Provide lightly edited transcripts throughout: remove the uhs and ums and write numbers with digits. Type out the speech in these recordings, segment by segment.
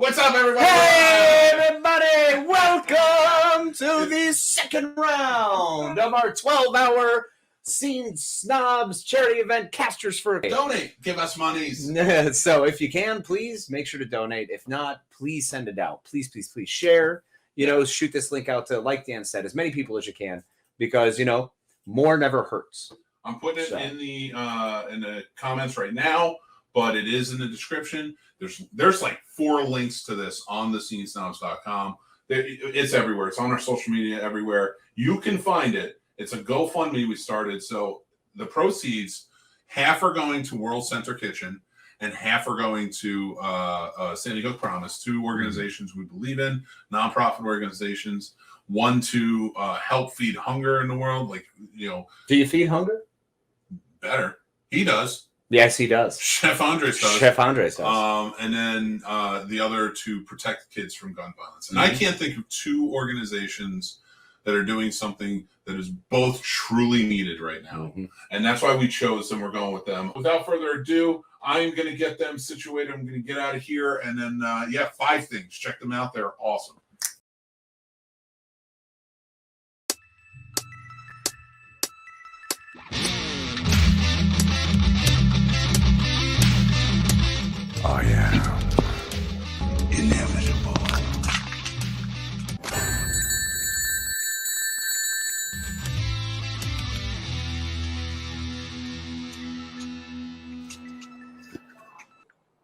What's up, everybody? Hey, everybody! Welcome to the second round of our 12-hour Scene Snobs charity event, Casters for a Donate. Give us monies. So if you can, please make sure to donate. If not, please send it out. Please, please, please share. Shoot this link out to, like Dan said, as many people as you can, because, more never hurts. I'm putting it in the comments right now, but it is in the description. There's like 4 links to this on the scenesnobs.com. It's everywhere. It's on our social media everywhere. You can find it. It's a GoFundMe we started. So the proceeds, half are going to World Center Kitchen and half are going to Sandy Hook Promise, 2 organizations we believe in, nonprofit organizations. One to help feed hunger in the world. Do you feed hunger? Better. He does. Yes, he does. Chef Andres does. And then the other to protect kids from gun violence. And I can't think of 2 organizations that are doing something that is both truly needed right now. And that's why we chose them. We're going with them. Without further ado, I'm going to get them situated. I'm going to get out of here. And then, 5 things. Check them out. They're awesome. I am inevitable.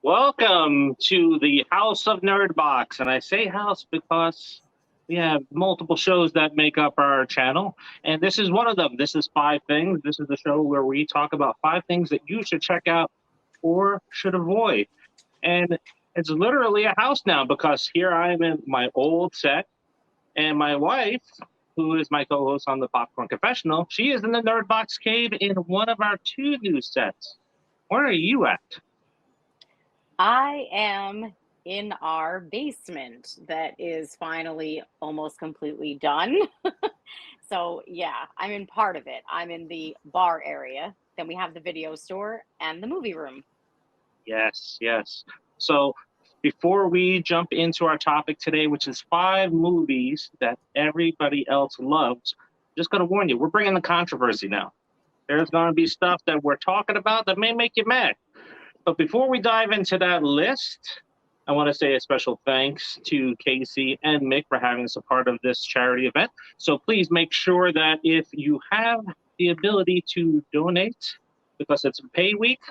Welcome to the House of Nerdbox, and I say house because we have multiple shows that make up our channel, and this is one of them. This is 5 things. This is the show where we talk about 5 things that you should check out or should avoid. And it's literally a house now because here I am in my old set, and my wife, who is my co-host on the Popcorn Confessional, she is in the Nerdbox Cave in one of our 2 new sets. Where are you at? I am in our basement that is finally almost completely done. So yeah, I'm in part of it. I'm in the bar area. Then we have the video store and the movie room. Yes, yes. So before we jump into our topic today, which is 5 movies that everybody else loves, just going to warn you, we're bringing the controversy now. There's going to be stuff that we're talking about that may make you mad. But before we dive into that list, I want to say a special thanks to Casey and Mick for having us a part of this charity event. So please make sure that if you have the ability to donate, because it's a pay week,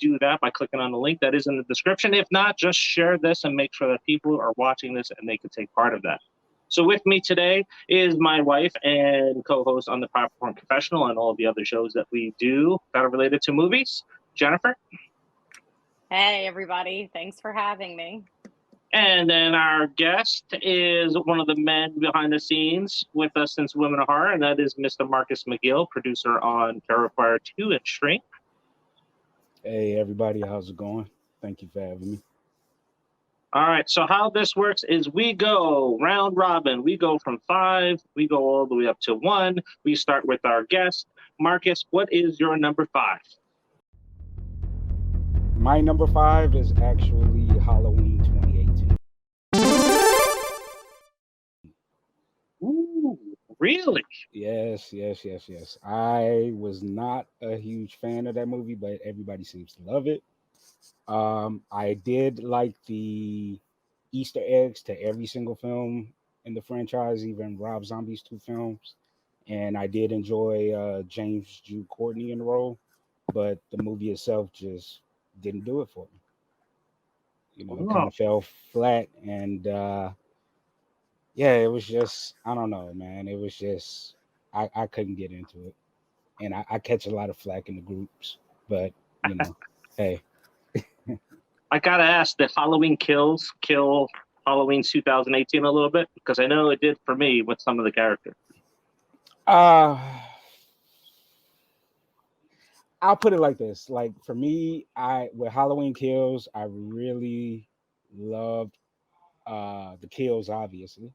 do that by clicking on the link that is in the description. If not, just share this and make sure that people are watching this and they can take part of that. So with me today is my wife and co-host on the Popcorn Confessional and all the other shows that we do that are related to movies, Jennifer. Hey, everybody. Thanks for having me. And then our guest is one of the men behind the scenes with us since Women of Horror, and that is Mr. Marcus McGill, producer on Terrifier 2 and Shrink. Hey, everybody. How's it going? Thank you for having me. All right. So how this works is we go round robin. We go from 5. We go all the way up to 1. We start with our guest. Marcus, what is your number 5? My number 5 is actually Halloween 2018. Ooh, really? Yes. I was not a huge fan of that movie, but everybody seems to love it. I did like the Easter eggs to every single film in the franchise, even Rob Zombie's 2 films. And I did enjoy James Jude Courtney in the role, but the movie itself just didn't do it for me. It kind of fell flat, and it was just, I don't know, man. It was just, I couldn't get into it, and I catch a lot of flack in the groups, but hey. I gotta ask, did Halloween Kills kill Halloween 2018 a little bit? Because I know it did for me with some of the characters. I'll put it like this. Like, for me, with Halloween Kills, I really loved the kills, obviously.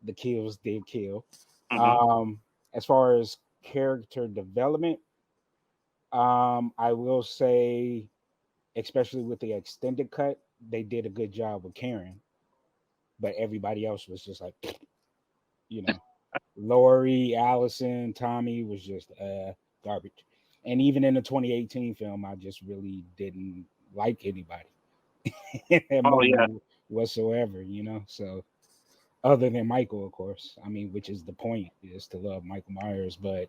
The kills did kill. Mm-hmm. As far as character development, I will say, especially with the extended cut, they did a good job with Karen. but everybody else was just like, you know, Lori, Allison, Tommy was just garbage. And even in the 2018 film, I just really didn't like anybody in that Oh, movie yeah. whatsoever, you know. So other than Michael, of course, I mean, which is the point, is to love Michael Myers, but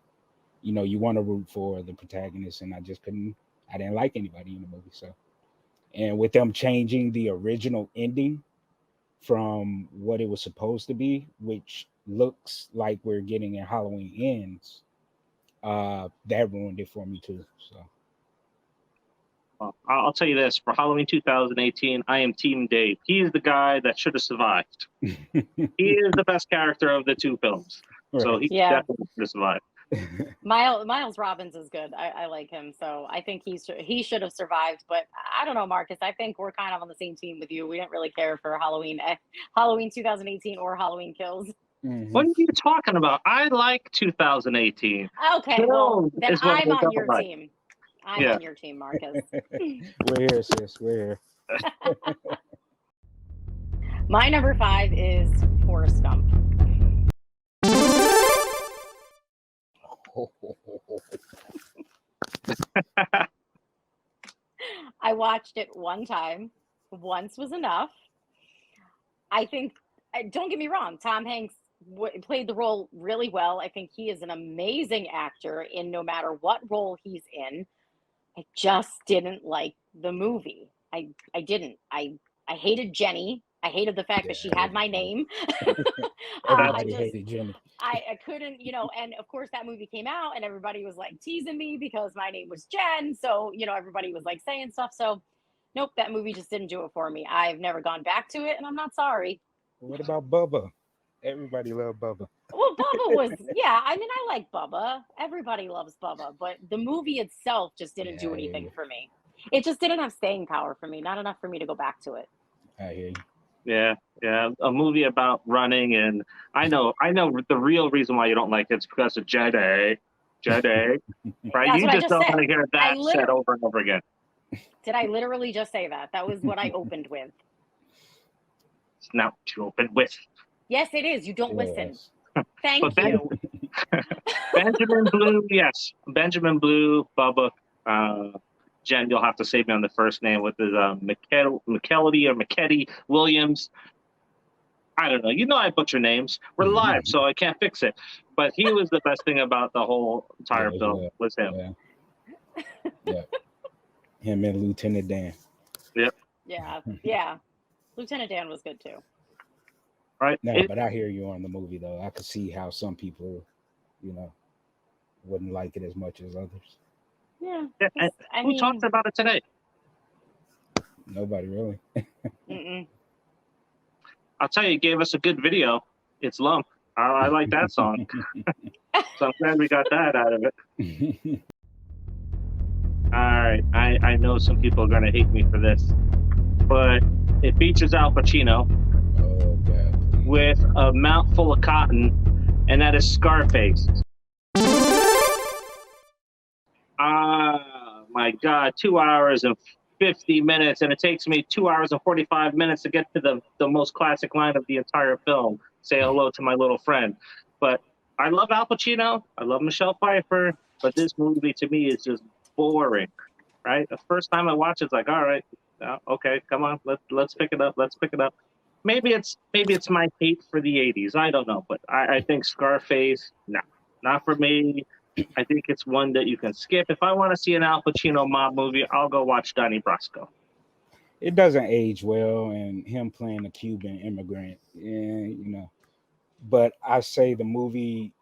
you know, you want to root for the protagonist, and I didn't like anybody in the movie. So, and with them changing the original ending from what it was supposed to be, which looks like we're getting in Halloween Ends, that ruined it for me too. So Well, I'll tell you this: for Halloween 2018, I am Team Dave. He is the guy that should have survived. He is the best character of the two films, so Right. he Yeah. definitely should have survived. Miles Robbins is good. I like him, so I think he should have survived. But I don't know, Marcus. I think we're kind of on the same team with you. We didn't really care for Halloween 2018 or Halloween Kills. What are you talking about? I like 2018. Okay, well Kills then is what I'm I on don't your like. team. I'm Yeah. on your team, Marcus. We're here, sis. We're here. My number 5 is Forrest Gump. I watched it one time. Once was enough. I think, don't get me wrong, Tom Hanks played the role really well. I think he is an amazing actor in no matter what role he's in. I just didn't like the movie. I didn't. I hated Jenny. I hated the fact that she had my name. Everybody hated Jenny. I couldn't, and of course that movie came out and everybody was like teasing me because my name was Jen. So, everybody was like saying stuff. So, nope, that movie just didn't do it for me. I've never gone back to it and I'm not sorry. What about Bubba? Everybody loved Bubba. Well, Bubba was, yeah, I mean, I like Bubba. Everybody loves Bubba, but the movie itself just didn't do anything for me. It just didn't have staying power for me. Not enough for me to go back to it. I hear you. Yeah. A movie about running, and I know the real reason why you don't like it's because of Jedi, right? That's You what I just don't said. want to hear that said over and over again. Did I literally just say that? That was what I opened with. It's not what you opened with. Yes, it is. You don't listen. Thank you. Benjamin Blue, yes. Benjamin Blue, Bubba. Jen, you'll have to save me on the first name with his McKelly Williams. I don't know. I butcher names. We're live, so I can't fix it. But he was the best thing about the whole entire film was him. Yeah. Him and Lieutenant Dan. Yep. Yeah. Lieutenant Dan was good too. Right. No, but I hear you on the movie though. I could see how some people, wouldn't like it as much as others. Yeah. Who talked about it today? Nobody really. Mm-mm. I'll tell you, it gave us a good video. It's Lump. I like that song. So I'm glad we got that out of it. All right. I know some people are going to hate me for this, but it features Al Pacino with a mouthful of cotton, and that is Scarface. My God, 2 hours and 50 minutes, and it takes me 2 hours and 45 minutes to get to the most classic line of the entire film, say hello to my little friend. But I love Al Pacino, I love Michelle Pfeiffer, but this movie to me is just boring, right? The first time I watch it, it's like, all right, okay, come on, let's pick it up, Maybe it's my hate for the 80s, I don't know, but I think Scarface, no, not for me. I think it's one that you can skip. If I want to see an Al Pacino mob movie, I'll go watch Donnie Brasco. It doesn't age well, and him playing a Cuban immigrant, But I say the movie,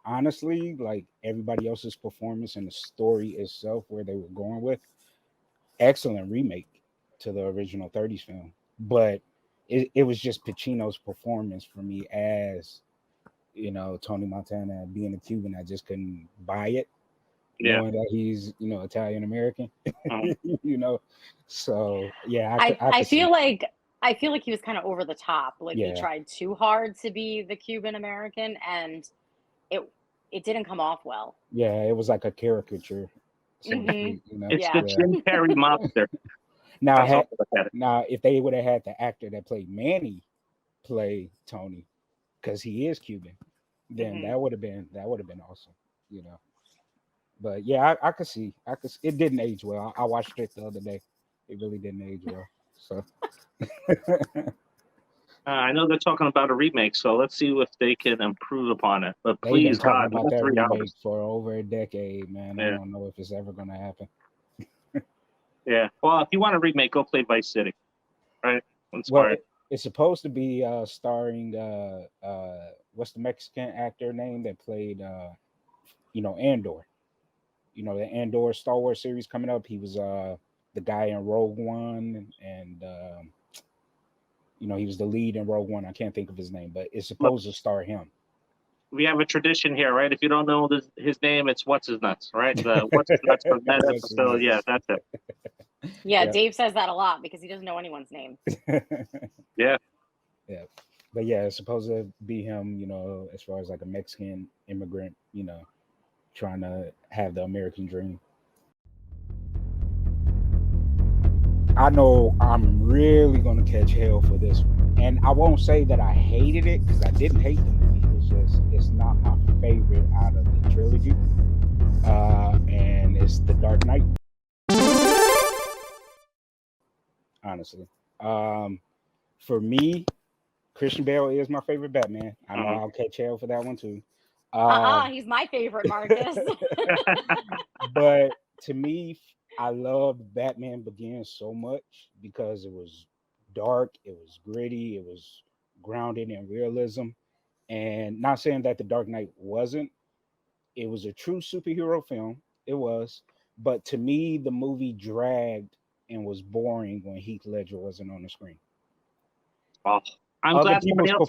honestly, like everybody else's performance and the story itself, where they were going with, excellent remake to the original 30s film. But it was just Pacino's performance for me as Tony Montana being a Cuban. I just couldn't buy it, knowing that he's Italian American. So yeah, I feel like he was kind of over the top. Like he tried too hard to be the Cuban American, and it didn't come off well. Yeah, it was like a caricature. Mm-hmm. It's the Jim Carrey monster. Now, if they would have had the actor that played Manny play Tony, because he is Cuban, then that would have been awesome, you know. But yeah, I could see, it didn't age well. I watched it the other day. It really didn't age well. So I know they're talking about a remake, so let's see if they can improve upon it. But they've been please, talking God, about not that 3 remake hours. for over a decade, man. I Yeah. don't know if it's ever gonna happen. Yeah. Well, if you want a remake, go play Vice City. Right? Well, Inspired. it's supposed to be starring what's the Mexican actor name that played Andor? The Andor Star Wars series coming up. He was the guy in Rogue One, and he was the lead in Rogue One. I can't think of his name, but it's supposed to star him. We have a tradition here, right? If you don't know his name, it's What's His Nuts, right? The What's His Nuts from that What's his episode. nuts. Yeah, that's it. Yeah, Yeah. Dave says that a lot because he doesn't know anyone's name. Yeah. Yeah. But yeah, it's supposed to be him, as far as like a Mexican immigrant, trying to have the American dream. I know I'm really going to catch hell for this one. And I won't say that I hated it, because I didn't hate the movie. It's not my favorite out of the trilogy. And it's The Dark Knight. Honestly. For me, Christian Bale is my favorite Batman. I know I'll catch hell for that one too. He's my favorite, Marcus. But to me, I loved Batman Begins so much because it was dark, it was gritty, it was grounded in realism. And not saying that The Dark Knight wasn't, it was a true superhero film. It was. But to me, the movie dragged and was boring when Heath Ledger wasn't on the screen. Well, I'm glad somebody else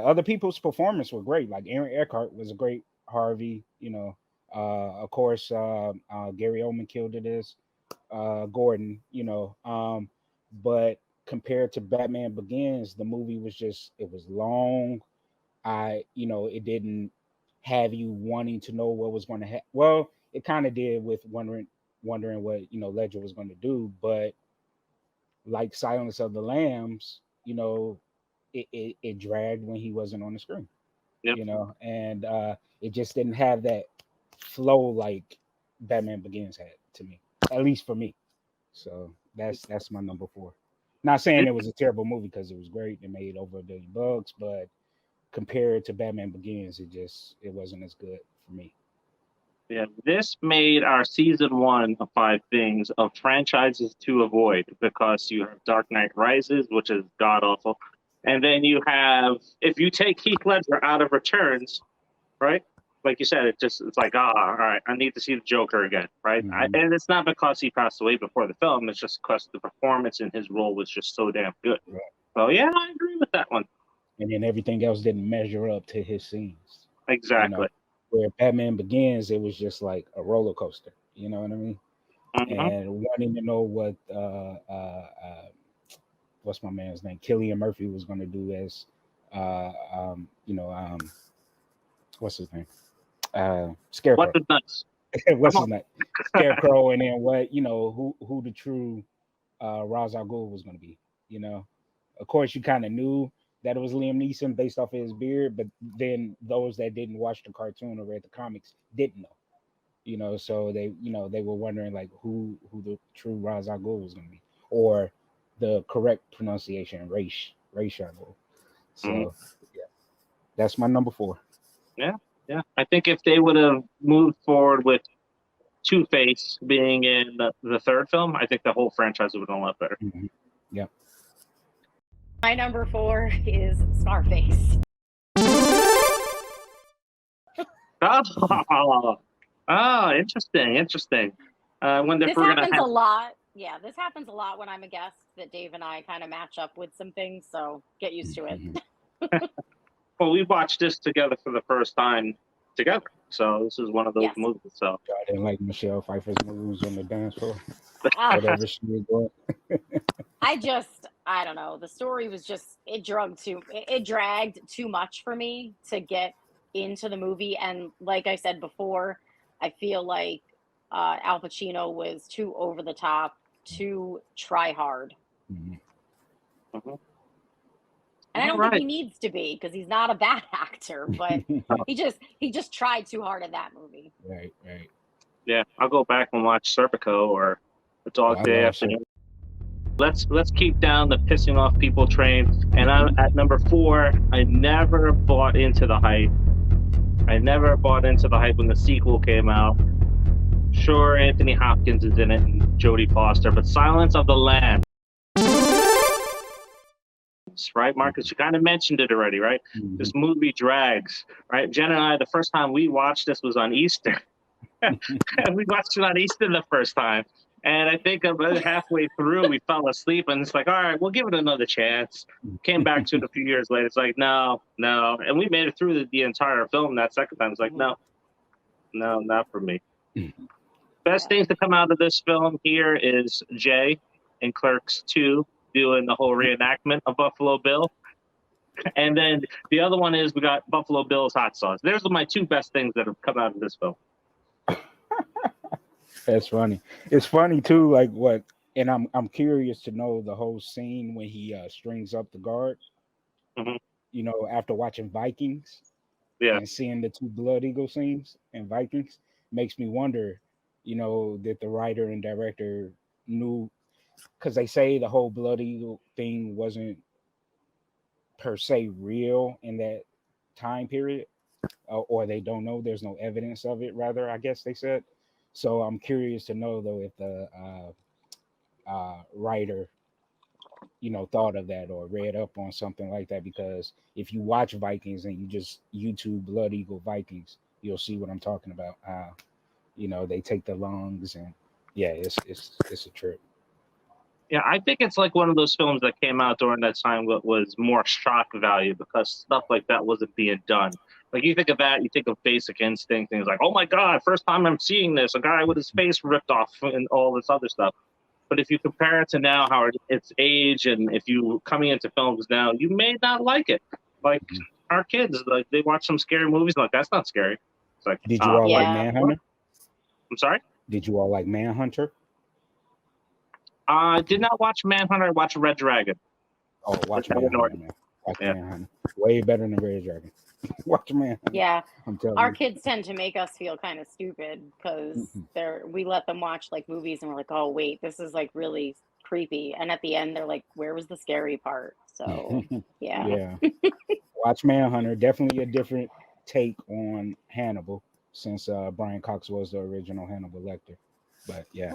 other people's performance were great. Like Aaron Eckhart was a great Harvey, of course, Gary Oldman killed it as Gordon, but compared to Batman Begins, the movie was it was long. It didn't have you wanting to know what was going to happen. Well, it kind of did with wondering what, Ledger was going to do, but like Silence of the Lambs, it dragged when he wasn't on the screen. Yep. And it just didn't have that flow like Batman Begins had, to me, at least for me. So that's my number 4. Not saying it was a terrible movie, because it was great. It made over $1 billion, but compared to Batman Begins, it wasn't as good for me. Yeah, this made our season 1 of 5 things of franchises to avoid, because you have Dark Knight Rises, which is god awful, and then you have, if you take Heath Ledger out of Returns, right? Like you said, it's like, all right, I need to see the Joker again, right? Mm-hmm. And it's not because he passed away before the film; it's just because the performance in his role was just so damn good. Right. So yeah, I agree with that one. And then everything else didn't measure up to his scenes. Exactly. Where Batman Begins, it was just like a roller coaster. You know what I mean? Mm-hmm. And wanting to know what what's my man's name, Cillian Murphy, was going to do as what's his name, Scarecrow. What's his nuts? What's his name, Scarecrow, and then what, who the true Ra's al Ghul was going to be. Of course, you kind of knew that it was Liam Neeson based off of his beard, but then those that didn't watch the cartoon or read the comics didn't know. So they were wondering like who the true Ra's al Ghul was going to be, or the correct pronunciation, Ra's al Ghul. So yeah, that's my number 4. Yeah. I think if they would have moved forward with Two-Face being in the 3rd film, I think the whole franchise would have been a lot better. Mm-hmm. Yeah. My number 4 is Scarface. Interesting. I wonder if This we're gonna happens have a lot. Yeah, this happens a lot when I'm a guest, that Dave and I kind of match up with some things. So get used to it. Mm-hmm. Well, we watched this together for the first time together. So this is one of those Yes. movies. So I didn't like Michelle Pfeiffer's moves on the dance floor. Ah, Whatever she was doing. I don't know. The story was just, it dragged too much for me to get into the movie. And like I said before, I feel like Al Pacino was too over the top, too try hard. Mm-hmm. And I All don't think right. he needs to be because he's not a bad actor, but he just tried too hard in that movie. Right. Yeah, I'll go back and watch Serpico or A Dog I Day love Afternoon. Let's keep down the pissing off people train. And I'm at number 4. I never bought into the hype. When the sequel came out. Sure, Anthony Hopkins is in it and Jodie Foster, but Silence of the Lambs, right, Marcus? You kind of mentioned it already, right? Mhm. This movie drags, right? Jen and I, the first time we watched this was on Easter. We watched it on Easter the first time. And I think about halfway through, we fell asleep, and it's like, all right, we'll give it another chance. Came back to it a few years later. It's like, no. And we made it through the entire film that second time. It's like, no, not for me. Best things to come out of this film here is Jay in Clerks 2 doing the whole reenactment of Buffalo Bill. And then the other one is we got Buffalo Bill's hot sauce. There's my 2 best things that have come out of this film. That's funny. It's funny too, like what, and I'm curious to know the whole scene when he strings up the guard. Mhm. You know, after watching Vikings Yeah. and seeing the 2 Blood Eagle scenes in Vikings, makes me wonder, you know, that the writer and director knew, because they say the whole Blood Eagle thing wasn't per se real in that time period, or they don't know. There's no evidence of it. Rather, I guess they said. So I'm curious to know though if the writer, you know, thought of that or read up on something like that. Because if you watch Vikings and you just YouTube Blood Eagle Vikings, you'll see what I'm talking about. You know, they take the lungs and yeah, it's a trip. Yeah, I think it's like one of those films that came out during that time that was more shock value because stuff like that wasn't being done. Like you think of that, you think of Basic Instinct, things like, oh my God, first time I'm seeing this, a guy with his face ripped off and all this other stuff. But if you compare it to now, how it's age, and if you coming into films now, you may not like it. Like our kids, like they watch some scary movies, like that's not scary. It's like, Did you all like Yeah. Manhunter? I'm sorry? Did you all like Manhunter? I did not watch Manhunter. I watched Red Dragon. Oh, watch Red Manhunter, Dragon. man. Watch Yeah. Manhunter. Way better than Red Dragon. Watch Manhunter. Yeah. I'm telling Our you. kids tend to make us feel kind of stupid because we let them watch like movies and we're like, oh wait, this is like really creepy. And at the end they're like, where was the scary part? So yeah. Yeah. Watch Manhunter. Definitely a different take on Hannibal since Brian Cox was the original Hannibal Lecter. But yeah.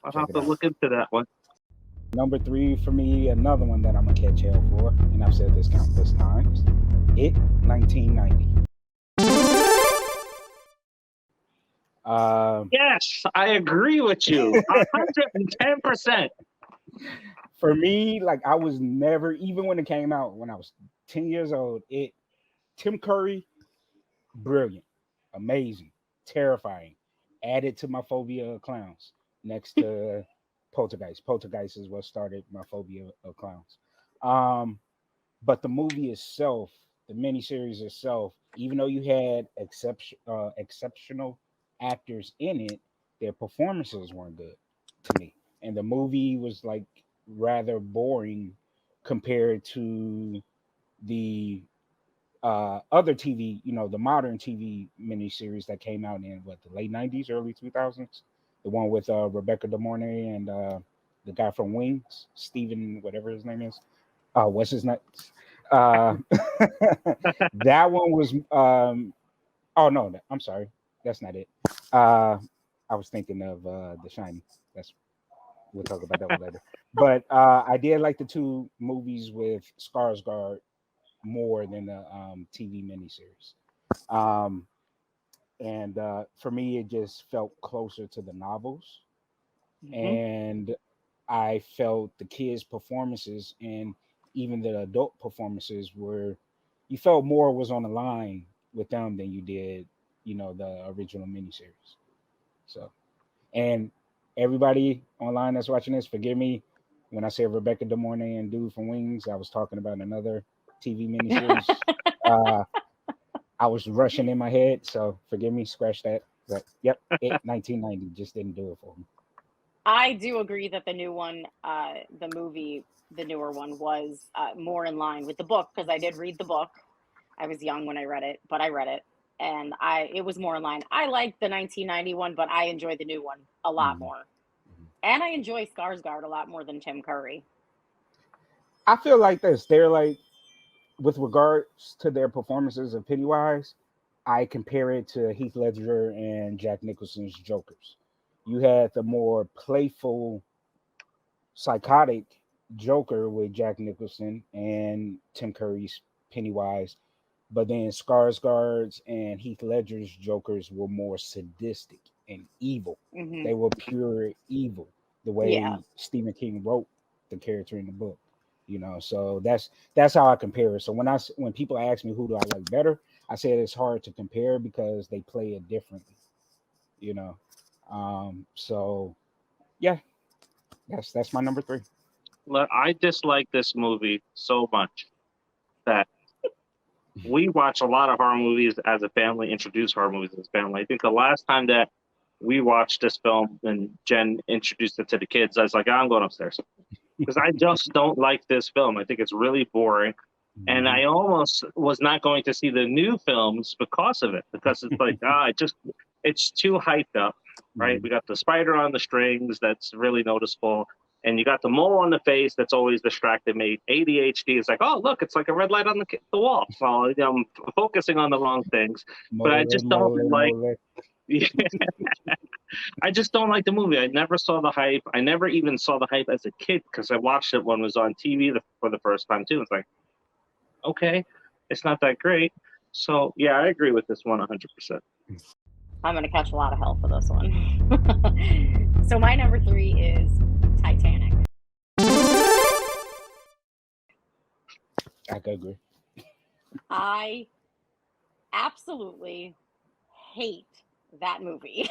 I'll Check have it to out. look into that one. Number 3 for me, another one that I'm gonna catch hell for, and I've said this countless times. It 1990. Yes, I agree with you. 110%. For me, like I was never, even when it came out when I was 10 years old, Tim Curry, brilliant, amazing, terrifying, added to my phobia of clowns next to Poltergeist. Poltergeist is what started my phobia of clowns. But the movie itself, the miniseries itself, even though you had exceptional actors in it, their performances weren't good to me. And the movie was like rather boring compared to the other TV, you know, the modern TV miniseries that came out in what, the late 90s, early 2000s, the one with Rebecca De Mornay and the guy from Wings, Steven, whatever his name is. What's his name? That one was. Oh no, I'm sorry, that's not it. I was thinking of The Shining. We'll talk about that one later. But I did like the 2 movies with Skarsgård more than the TV miniseries. And for me, it just felt closer to the novels. And I felt the kids' performances and even the adult performances you felt more was on the line with them than you did, you know, the original miniseries. So, and everybody online that's watching this, forgive me when I said Rebecca De Mornay and dude from Wings. I was talking about another TV miniseries. I was rushing in my head, so forgive me. Scratch that. But yep, 1990 just didn't do it for me. I do agree that the new one, the movie, the newer one, was more in line with the book because I did read the book. I was young when I read it, but I read it, and it was more in line. I like the 1991, but I enjoy the new one a lot more, and I enjoy Skarsgård a lot more than Tim Curry. I feel like this. They're like, with regards to their performances of Pennywise, I compare it to Heath Ledger and Jack Nicholson's Jokers. You had the more playful, psychotic Joker with Jack Nicholson and Tim Curry's Pennywise, but then Skarsgård's and Heath Ledger's Jokers were more sadistic and evil. Hmm. They were pure evil, the way Yeah. Stephen King wrote the character in the book. So that's how I compare it. So when people ask me who do I like better, I said it's hard to compare because they play it differently. So yeah, that's my number 3. Look, I dislike this movie so much that we watch a lot of horror movies as a family, introduce horror movies as a family. I think the last time that we watched this film and Jen introduced it to the kids, I was like, I'm going upstairs. Because I just don't like this film. I think it's really boring. And I almost was not going to see the new films because of it, because it's like, it's too hyped up, right? We got the spider on the strings that's really noticeable. And you got the mole on the face that's always distracted me. ADHD is like, oh, look, it's like a red light on the wall. Well, I'm focusing on the wrong things. But I just don't like. I just don't like the movie. I never saw the hype. I never even saw the hype as a kid because I watched it when it was on TV for the first time too. It's like, okay, it's not that great. So yeah, I agree with this one 100%. I'm gonna catch a lot of hell for this one. So my number 3 is Titanic. I could agree. I absolutely hate that movie.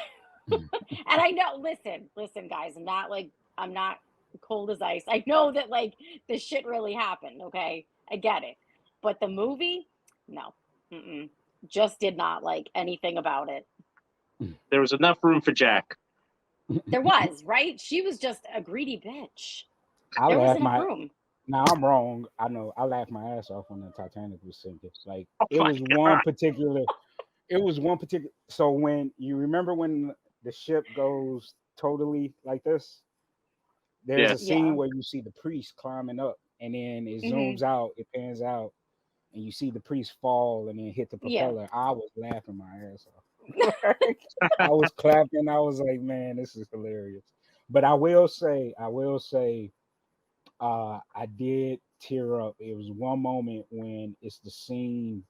And I know, listen, guys, I'm not cold as ice. I know that like this shit really happened. Okay, I get it, but the movie, no, just did not like anything about it. There was enough room for Jack. There was, right? She was just a greedy bitch. I There was laughed enough room. Now I'm wrong. I know. I laughed my ass off when the Titanic was sinking. Like it my was one particular. It was one particular. So when you remember when the ship goes totally like this, there's a scene Yeah. where you see the priest climbing up, and then it Mhm. zooms out, it pans out, and you see the priest fall and then hit the Yeah. propeller. I was laughing my ass off. I was clapping. I was like, man, this is hilarious. But I will say, I did tear up. It was one moment when it's the scene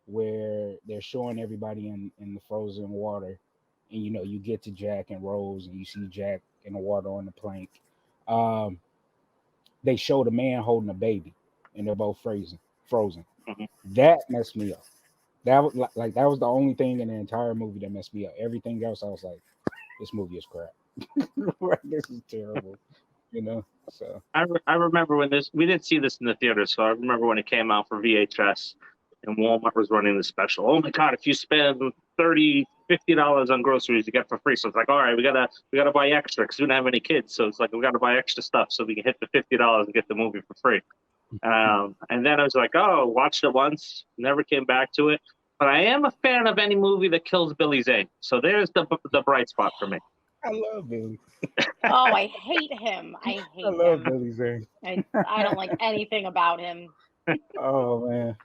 where they're showing everybody in the frozen water, and you get to Jack and Rose, and you see Jack in the water on the plank. They showed a man holding a baby, and they're both frozen. Mhm. That messed me up. That was like that was the only thing in the entire movie that messed me up. Everything else, I was like, this movie is crap. This is terrible. So I remember when we didn't see this in the theater, so I remember when it came out for VHS and Walmart was running the special. Oh my God, if you spend $50 on groceries, you get for free. So it's like, all right, we gotta buy extra because we don't have any kids. So it's like we gotta buy extra stuff so we can hit the $50 and get the movie for free. And then I was like, oh, watched it once, never came back to it. But I am a fan of any movie that kills Billy Zane. So there's the bright spot for me. I love Billy. Oh, I hate him. I hate I love him. Billy Zane. I don't like anything about him. Oh man.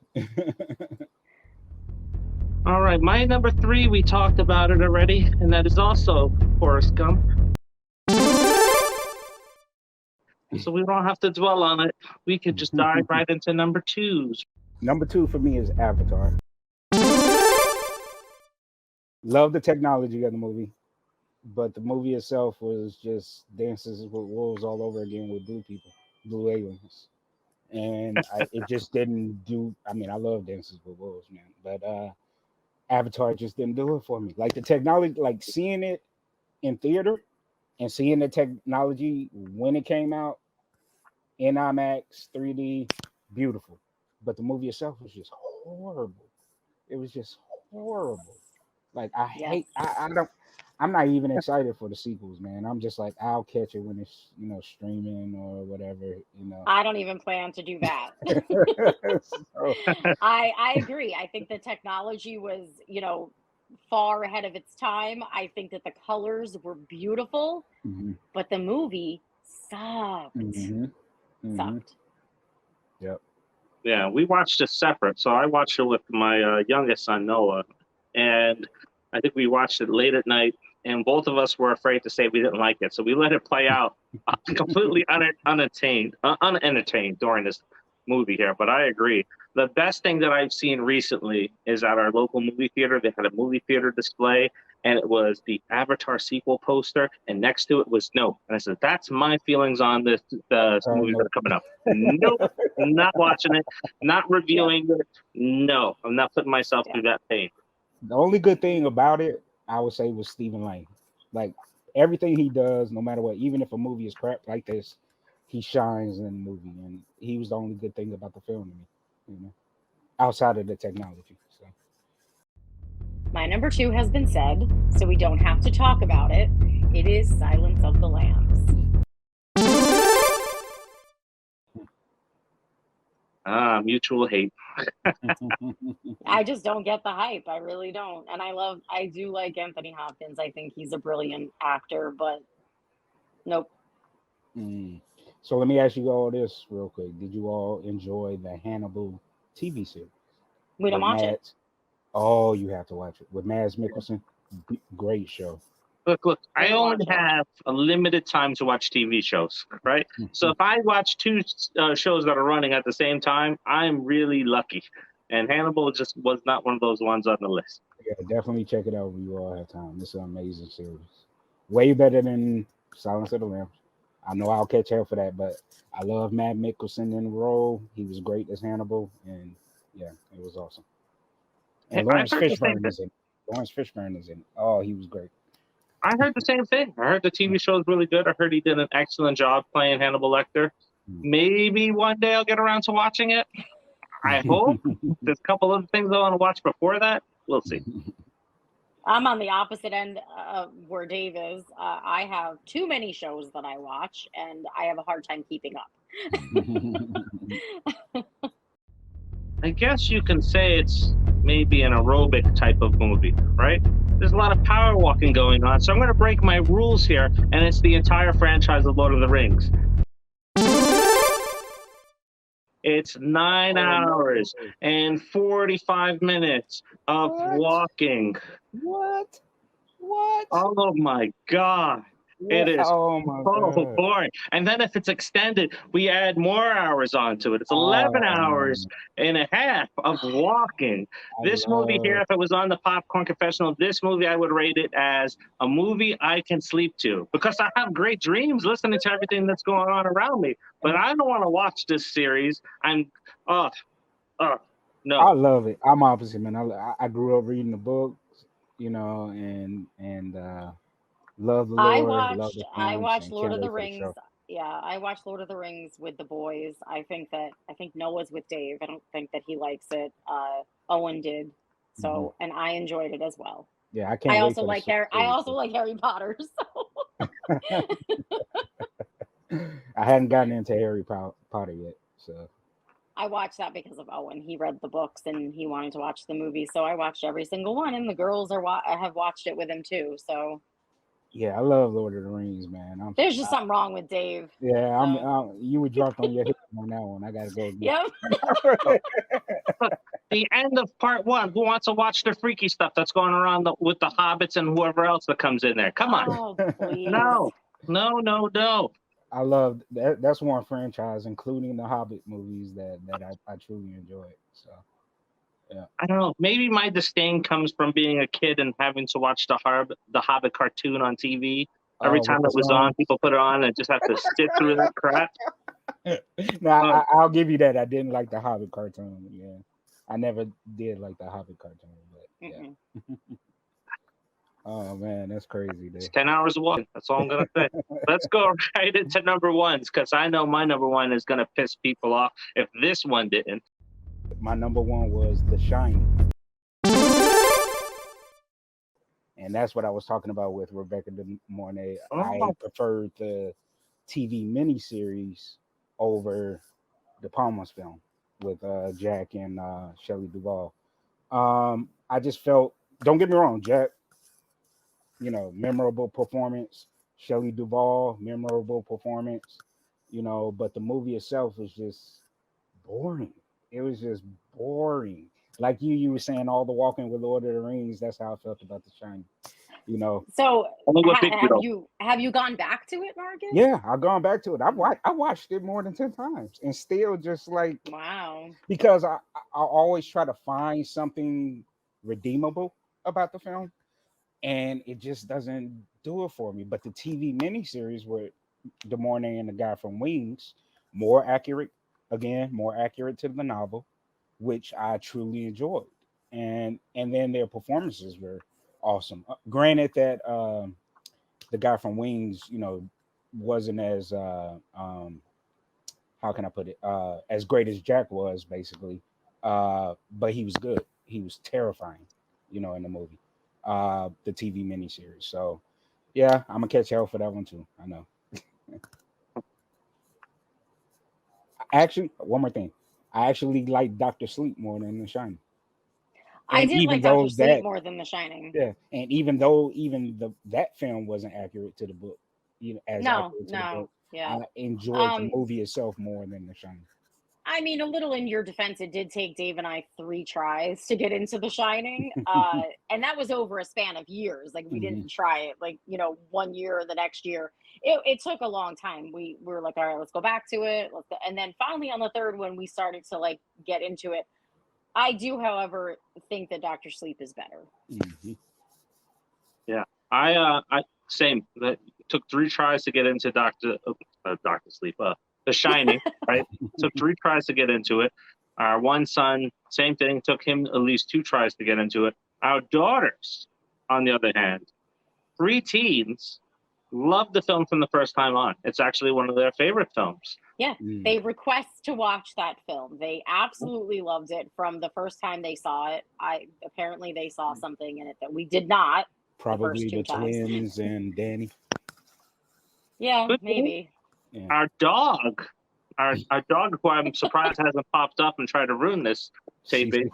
All right, my number 3, we talked about it already, and that is also Forrest Gump. So we don't have to dwell on it. We could just dive right into number 2s. Number 2 for me is Avatar. Love the technology of the movie, but the movie itself was just dances with wolves all over again with blue aliens. And it just didn't do. I mean, I love Dances with Wolves, man, but Avatar just didn't do it for me. Like the technology, like seeing it in theater and seeing the technology when it came out in IMAX 3D, beautiful. But the movie itself was just horrible. It was just horrible. Like I hate. I I'm not even excited for the sequels, man. I'm just like, I'll catch it when it's, streaming or whatever, I don't even plan to do that. So, I agree. I think the technology was, far ahead of its time. I think that the colors were beautiful, mhm, but the movie sucked. mhm, mhm. Sucked. Yep. Yeah, we watched it separate. So I watched it with my youngest son, Noah. And I think we watched it late at night. And both of us were afraid to say we didn't like it. So we let it play out completely unentertained during this movie here. But I agree. The best thing that I've seen recently is at our local movie theater. They had a movie theater display, and it was the Avatar sequel poster, and next to it was Nope. And I said, that's my feelings on the movies that Nope. are coming up. Nope, not watching it, not reviewing it. No, I'm not putting myself Yeah. through that pain. The only good thing about it, I would say, was Stephen Lang. Like everything he does, no matter what, even if a movie is crap like this, he shines in the movie, and he was the only good thing about the film to me, outside of the technology. So My number 2 has been said, so we don't have to talk about it. It is Silence of the Lambs. Mutual hate. I just don't get the hype. I really don't. And I do like Anthony Hopkins. I think he's a brilliant actor, but nope. Mm. So let me ask you all this real quick. Did you all enjoy the Hannibal TV series? We don't With watch it. Mads? Oh, you have to watch it with Mads Mikkelsen. Great show. Look, I Don't only watch it. have a limited time to watch TV shows, right? So if I watch two shows that are running at the same time, I'm really lucky. And Hannibal just was not one of those ones on the list. Yeah, definitely check it out when you all have time. It's an amazing series. Way better than Silence of the Lambs. I know I'll catch hell for that, but I love Matt Mikkelsen in the role. He was great as Hannibal, and yeah, it was awesome. And I've Lawrence heard the same Fishburne thing. is in. Lawrence Fishburne is in. Oh, he was great. I heard the same thing. I heard the TV show is really good. I heard he did an excellent job playing Hannibal Lecter. Maybe one day I'll get around to watching it. I hope. There's a couple of things I want to watch before that. We'll see. I'm on the opposite end where Dave is. I have too many shows that I watch, and I have a hard time keeping up. I guess you can say it's maybe an aerobic type of movie, right? There's a lot of power walking going on. So I'm going to break my rules here, and it's the entire franchise of Lord of the Rings. It's 9 hours and 45 minutes of walking. What? Oh my God. It is Oh my God. boring. And then if it's extended, we add more hours onto it. It's 11 hours and a half of walking. This movie here, if it was on the Popcorn Confessional, this movie I would rate it as a movie I can sleep to because I have great dreams listening to everything that's going on around me. But I don't want to watch this series. No. I love it. I'm opposite, man. I grew up reading the books, and love the Lord. I watched Lord of the Rings. Yeah, I watched Lord of the Rings with the boys. I think Noah's with Dave. I don't think that he likes it. Owen did. So, and I enjoyed it as well. Yeah, I can't. I also like Harry Potter. So I hadn't gotten into Harry Potter yet, so I watched that because of Owen. He read the books and he wanted to watch the movie, so I watched every single one. And the girls have watched it with him too. So yeah, I love Lord of the Rings, man. There's just something wrong with Dave. Yeah, you were dropped on your hip on that one. I gotta go again. Yep. The end of part 1. Who wants to watch the freaky stuff that's going around with the hobbits and whoever else that comes in there? Come on. Oh, please. No. I love that. That's one franchise, including the Hobbit movies, that I truly enjoy. So, yeah. I don't know. Maybe my disdain comes from being a kid and having to watch the Hobbit cartoon on TV. Every time it was on, people put it on and just have to sit through that crap. Now, I'll give you that. I didn't like the Hobbit cartoon. Yeah, I never did like the Hobbit cartoon, but yeah. Oh man, that's crazy. It's 10 hours of walking. That's all I'm gonna say. Let's go right into number ones because I know my number one is gonna piss people off if this one didn't. My number one was The Shining. And that's what I was talking about with Rebecca De Mornay. I Oh, preferred the TV miniseries over De Palma's film with Jack and Shelley Duvall. I just felt, don't get me wrong, Jack, memorable performance. Shelley Duvall, memorable performance. But the movie itself was just boring. It was just boring. Like you were saying, all the walking with Lord of the Rings. That's how I felt about The Shining. So only with Big Widow. have you gone back to it, Marcus? Yeah, I've gone back to it. I watched it more than 10 times, and still just like, Wow. because I always try to find something redeemable about the film, and it just doesn't do it for me. But the TV miniseries with De Mornay and the guy from Wings, more accurate, more accurate to the novel, which I truly enjoyed, and then their performances were awesome. Granted that the guy from Wings, wasn't as how can I put it, as great as Jack was, basically, but he was good. He was terrifying, in the movie, the TV miniseries. So yeah, I'm gonna catch hell for that one too. I know. Actually, one more thing. I actually like Doctor Sleep more than The Shining. I And did even like though Dr. Sleep that, more than The Shining. yeah, and even though that film wasn't accurate to the book, as accurate to the book, Yeah. I enjoyed the movie itself more than The Shining. I mean, a little in your defense, it did take Dave and I 3 tries to get into The Shining. And that was over a span of years. Like, we didn't try it, like, 1 year or the next year. It took a long time. We were like, all right, let's go back to it. And then finally on the third one, we started to like get into it. I do, however, think that Dr. Sleep is better. Yeah, I same. That took 3 tries to get into Doctor Sleep, The Shining. Right, took 3 tries to get into it. Our one son, same thing. Took him at least 2 tries to get into it. Our daughters, on the other hand, 3 teens, loved the film from the first time on. It's actually one of their favorite films. Yeah, they request to watch that film. They absolutely loved it from the first time they saw it. Apparently they saw something in it that we did not. Probably the times. twins and Danny. Yeah, maybe. Yeah. Our dog, who I'm surprised hasn't popped up and tried to ruin this taping,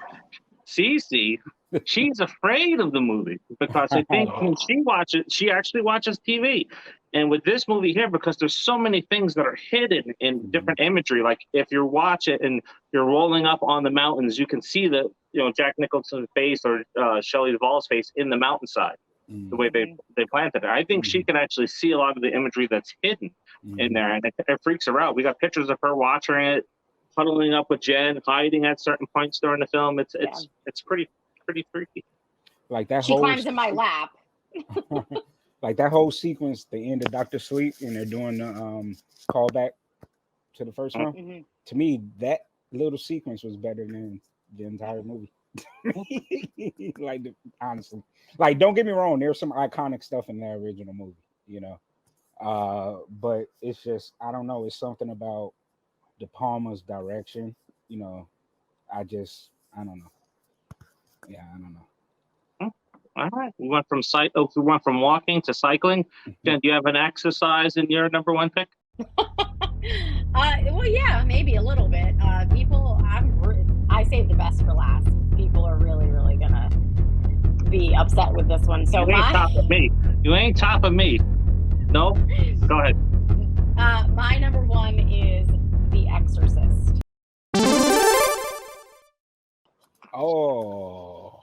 Cece, she's afraid of the movie because I think when she watches, she actually watches TV. And with this movie here, because there's so many things that are hidden in different imagery, like if you watch it and you're rolling up on the mountains, you can see the Jack Nicholson's face or Shelley Duvall's face in the mountainside. The way they planted it, I think she can actually see a lot of the imagery that's hidden in there, and it freaks her out. We got pictures of her watching it, huddling up with Jen, hiding at certain points during the film. It's pretty freaky. Like that she climbs in my lap. Like that whole sequence, the end of Dr. Sleep, when they're doing the callback to the first film. To me, that little sequence was better than the entire movie. Honestly, like, don't get me wrong, there's some iconic stuff in the original movie, but it's just, I don't know, it's something about De Palma's direction, I don't know. Yeah, I don't know. All right, we went from walking to cycling. Jen, do you have an exercise in your number 1 pick? Well, yeah, maybe a little bit. I saved the best for last. People are really gonna be upset with this one. So you ain't top of me. You ain't top of me. No, go ahead. My number 1 is The Exorcist. Oh.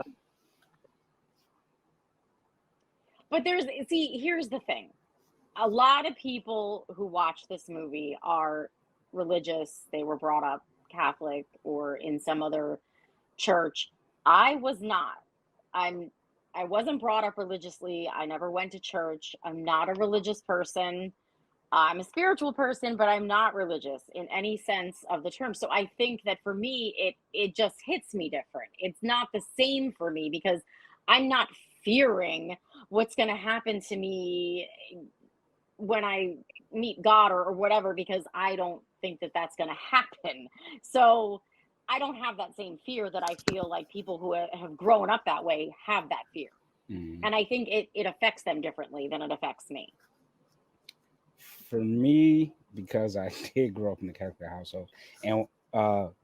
But here's the thing. A lot of people who watch this movie are religious. They were brought up Catholic or in some other church. I was not. I wasn't brought up religiously. I never went to church. I'm not a religious person. I'm a spiritual person, but I'm not religious in any sense of the term. So I think that for me, it just hits me different. It's not the same for me because I'm not fearing what's going to happen to me when I meet God or whatever, because I don't think that that's going to happen. So I don't have that same fear that I feel like people who have grown up that way have that fear. And I think it affects them differently than it affects me. For me, because I did grow up in the Catholic household, and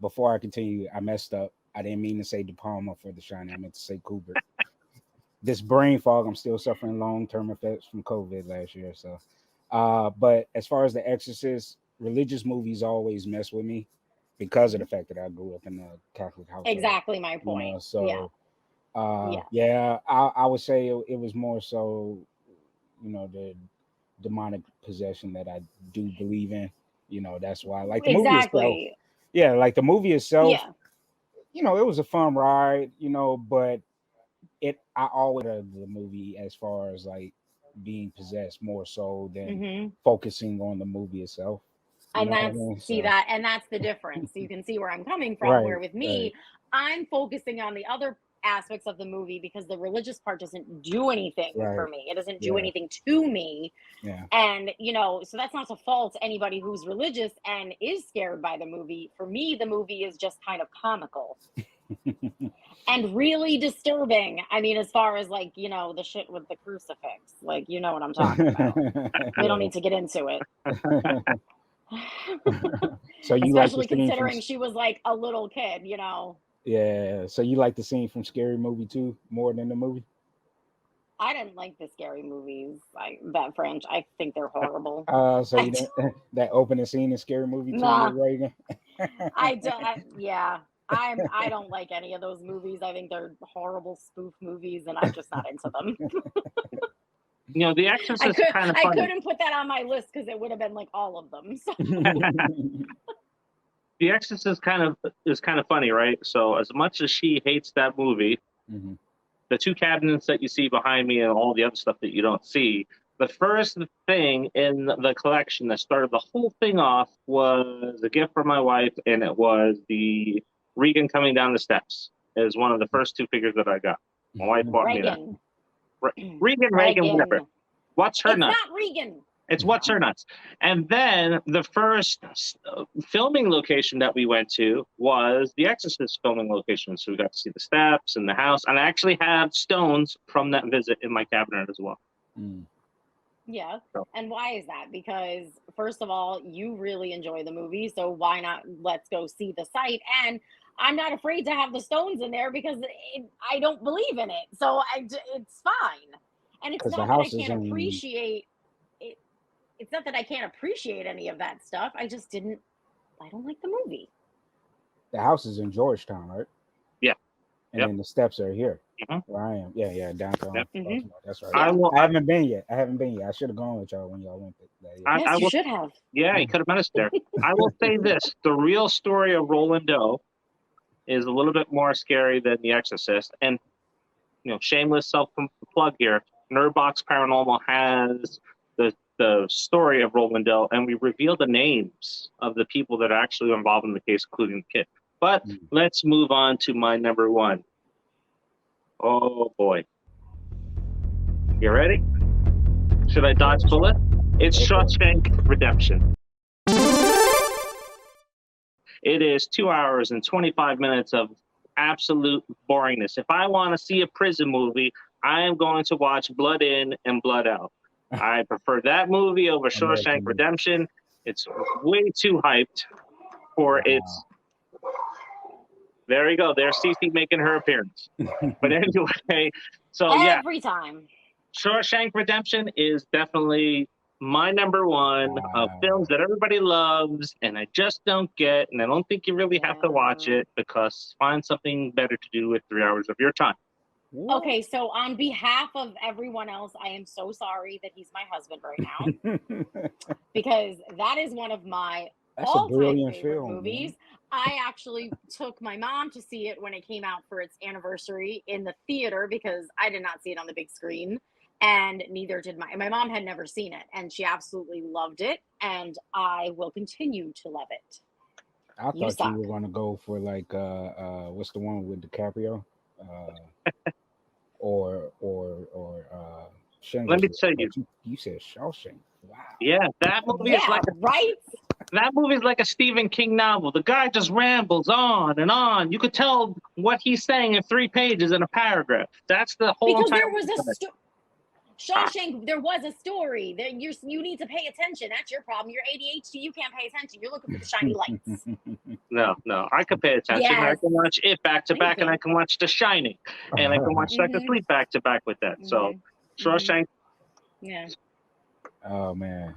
before I continue, I messed up. I didn't mean to say De Palma for The Shining. I meant to say Kubrick. This brain fog, I'm still suffering long-term effects from COVID last year. So, but as far as The Exorcist, religious movies always mess with me because of the fact that I grew up in a Catholic household. Exactly my point. You know, so, yeah. yeah, I would say it was more so, you know, the demonic possession that I do believe in. You know, that's why, like the movie itself. Yeah, like the movie itself. Yeah. You know, it was a fun ride. You know, but I always the movie as far as like being possessed more so than focusing on the movie itself. And that's and that's the difference. You can see where I'm coming from. Right, where with me, I'm focusing on the other aspects of the movie because the religious part doesn't do anything for me. It doesn't do anything to me. Yeah. And you know, so that's not to fault anybody who's religious and is scared by the movie. For me, the movie is just kind of comical. And really disturbing. I mean, as far as like, you know, the shit with the crucifix, like, you know what I'm talking about. We don't need to get into it. So you especially like considering she was like a little kid, you know. Yeah. So you like the scene from Scary Movie 2 more than the movie? I didn't like the scary movies. That French, I think they're horrible. So you didn't, that opening scene in Scary Movie 2 with Reagan? I don't like any of those movies. I think they're horrible spoof movies, and I'm just not into them. You know, The Exorcist is kind of funny. I couldn't put that on my list because it would have been like all of them. So. The Exorcist is kind of funny, right? So as much as she hates that movie, the two cabinets that you see behind me and all the other stuff that you don't see, the first thing in the collection that started the whole thing off was a gift from my wife, and it was the Regan coming down the steps. It was one of the first two figures that I got. My wife bought me that. Regan, whatever. What's her nuts? It's not Regan. It's What's Her Nuts. And then the first filming location that we went to was the Exorcist filming location. So we got to see the steps and the house. And I actually have stones from that visit in my cabinet as well. Yeah. And why is that? Because first of all, you really enjoy the movie. So why not let's go see the site? And I'm not afraid to have the stones in there because I don't believe in it. So it's fine. And it's not that I can't appreciate it. It's not that I can't appreciate any of that stuff. I don't like the movie. The house is in Georgetown, right? Yeah. And then the steps are here. Where I am. Yeah, downtown. That's right. I haven't been yet. I should have gone with y'all when y'all went that year. Yes, you should have. Yeah, you could have met us there. I will say this. The real story of Roland Doe is a little bit more scary than The Exorcist. And, you know, shameless self-plug here. Nerdbox Paranormal has the story of Roland Doe, and we reveal the names of the people that are actually involved in the case, including the kid. But let's move on to my number one. Oh, boy. You ready? Should I dodge bullet? It's Shawshank Redemption. It is 2 hours and 25 minutes of absolute boringness. If I want to see a prison movie, I am going to watch Blood In and Blood Out. I prefer that movie over Shawshank Redemption. It's way too hyped for its... There you go. There's Cece making her appearance. But anyway, so every time. Shawshank Redemption is definitely my number one of films that everybody loves, and I just don't get, and I don't think you really have to watch it because find something better to do with 3 hours of your time. Okay, so on behalf of everyone else, I am so sorry that he's my husband right now because that is one of my all-time favorite movies. I actually took my mom to see it when it came out for its anniversary in the theater because I did not see it on the big screen, and neither did my mom had never seen it, and she absolutely loved it, and I will continue to love it. I thought you were going to go for like what's the one with DiCaprio? Or Let me tell you. You said Shawshank. Wow. Yeah, that movie is like right? That movie's like a Stephen King novel. The guy just rambles on and on. You could tell what he's saying in 3 pages in a paragraph. That's the whole Because entire there was a movie. Shawshank, there was a story. That you need to pay attention. That's your problem. You're ADHD. You can't pay attention. You're looking for the shiny lights. No, I could pay attention. I Yes. can watch it back to back, and I can watch The Shining, and I can watch Dr. Mhm. Sleep back to back with that. So, Shawshank. Yeah, Oh man.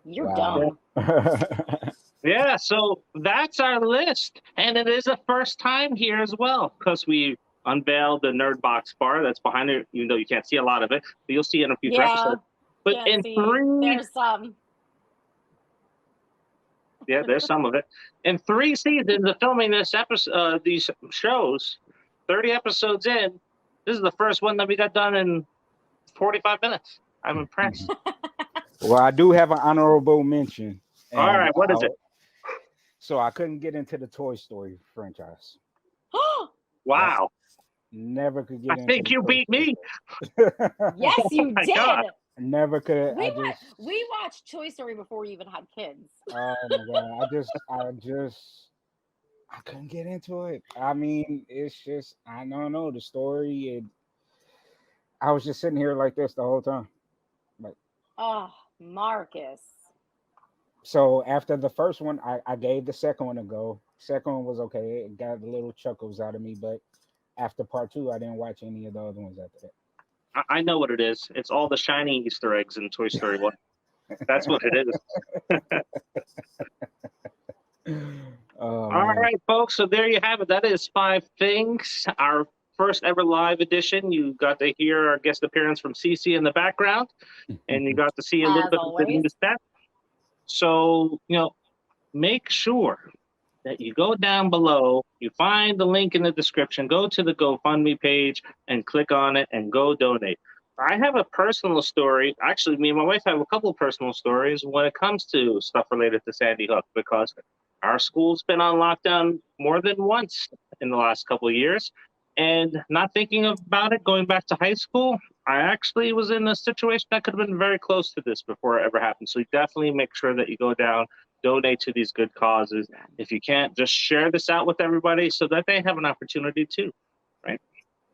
you're Wow. dumb. Yeah, so that's our list, and it is a first time here as well because we unveiled the Nerd Box bar that's behind it, even though you can't see a lot of it, but you'll see it in a future Yeah, episode. But can't in see. 3, There's some. yeah, there's some of it. In 3 seasons of filming this episode, these shows, 30 episodes in, this is the first one that we got done in 45 minutes. I'm impressed. Well, I do have an honorable mention. All right, what is it? So I couldn't get into the Toy Story franchise. Wow. Never could get I into think the you Toy beat me. Story. Yes, you my did. God. Never could. We watched Toy Story before we even had kids. Oh my god! I couldn't get into it. I mean, it's just I don't know the story. I was just sitting here like this the whole time. Oh, Marcus. So after the first one, I gave the second one a go. Second one was okay. It got little chuckles out of me, but after part 2, I didn't watch any of the other ones after that. I know what it is. It's all the shiny Easter eggs in Toy Story 1. That's what it is. All right, folks. So there you have it. That is 5 things. Our first ever live edition. You got to hear our guest appearance from Cece in the background, and you got to see a little As bit of the always. new stuff. So, make sure that you go down below, you find the link in the description, go to the GoFundMe page and click on it and go donate. I have a personal story. Actually, me and my wife have a couple of personal stories when it comes to stuff related to Sandy Hook because our school's been on lockdown more than once in the last couple of years. And not thinking about it, going back to high school, I actually was in a situation that could have been very close to this before it ever happened. So definitely make sure that you go down, donate to these good causes. If you can't, just share this out with everybody so that they have an opportunity too, right?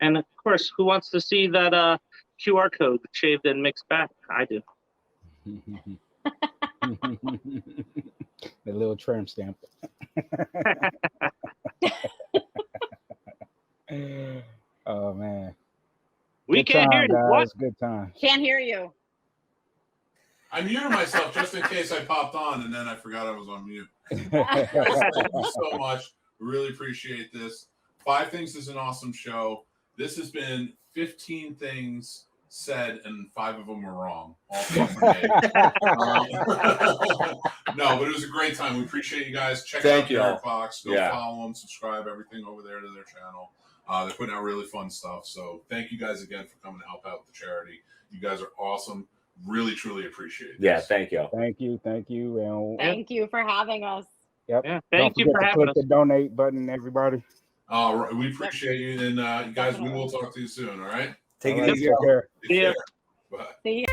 And of course, who wants to see that QR code shaved and mixed back? I do. The little tramp stamp. Oh man. We Good can't time, hear you. guys. What? Good time. Can't hear you. I muted myself just in case I popped on, and then I forgot I was on mute. Thank you so much. Really appreciate this. 5 Things is an awesome show. This has been 15 things said, and 5 of them were wrong. All 5 were made. No, but it was a great time. We appreciate you guys. Check out the Nerd Box. Go follow them, subscribe, everything over there to their channel. They're putting out really fun stuff. So thank you guys again for coming to help out the charity. You guys are awesome. Really, truly appreciate it. Yeah, thank you. Thank you. And Thank you for having us. yep. Yeah, thank you Don't for forget to having click us. the donate button, everybody. All right, we appreciate you, and you guys, we will talk to you soon. All right, Take All it right, easy. take care. Take Yeah. care. Bye. See ya.